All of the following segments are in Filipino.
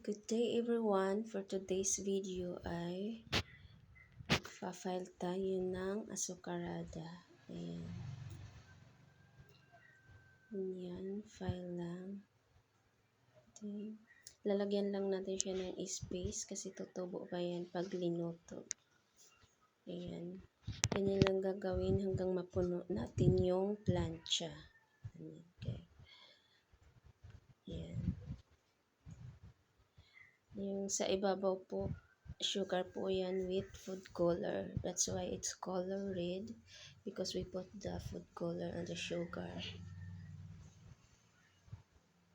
Good day everyone! For today's video ay pa-file tayo ng asukarada. Ayan. Ayan, file lang. Okay. Lalagyan lang natin siya ng space kasi tutubo pa yan pag linuto. Ayan. Ganyan lang gagawin hanggang mapuno natin yung plancha. Okay. Ayan. Yung sa ibabaw po, sugar po yan with food color. That's why it's color red because we put the food color on the sugar.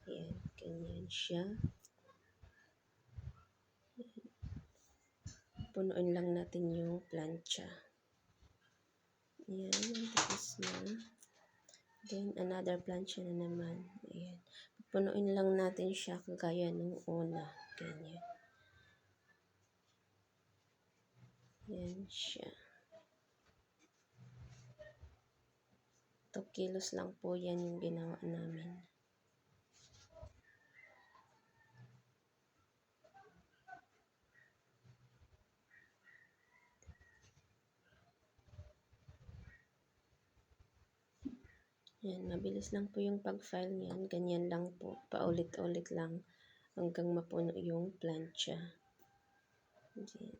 Ayan, ganyan siya. Punuin lang natin yung plancha. Ayan, tapos na. Then, another plancha na naman. Ayan. Punuin lang natin siya kagaya nung una. Ganyan. Ayan siya. 2 kilos lang po yan yung ginawa namin. Yan, mabilis lang po yung pag-file niyan. Ganyan lang po. Paulit-ulit lang hanggang mapuno yung plancha. Yan.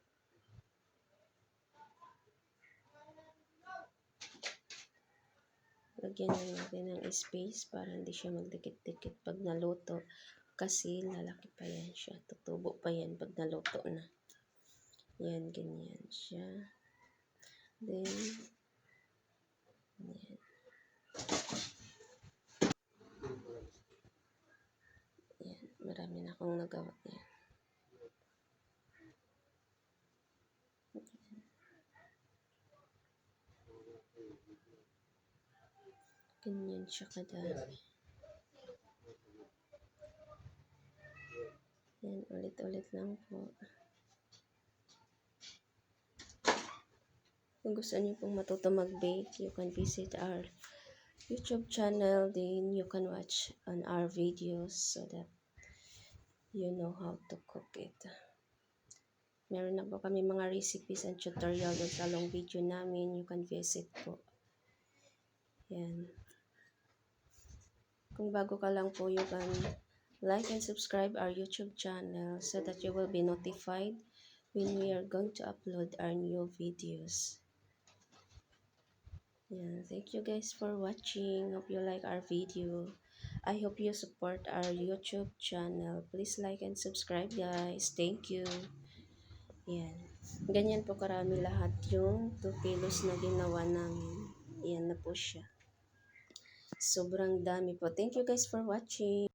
Lagyan lang natin ng space para hindi siya magdikit-dikit pag naluto. Kasi lalaki pa yan siya. Tutubo pa yan pag naluto na. Yan, ganyan siya. Then, yan. Yan, marami na akong nagawa yan. Ganyan siya kadami. Yan, ulit-ulit lang po. Kung gusto niyo pong matuto mag-bake, you can visit our YouTube channel. Then you can watch on our videos so that you know how to cook it. Meron na po kami mga recipes and tutorial doon sa long video namin. You can visit po. Yan. Kung bago ka lang po, you can like and subscribe our YouTube channel so that you will be notified when we are going to upload our new videos. Yeah, thank you guys for watching. Hope you like our video. I hope you support our YouTube channel. Please like and subscribe guys. Thank you. Yan. Ganyan po karami lahat yung 2 kilos na ginawa namin. Yan na po siya. Sobrang dami po. Thank you guys for watching.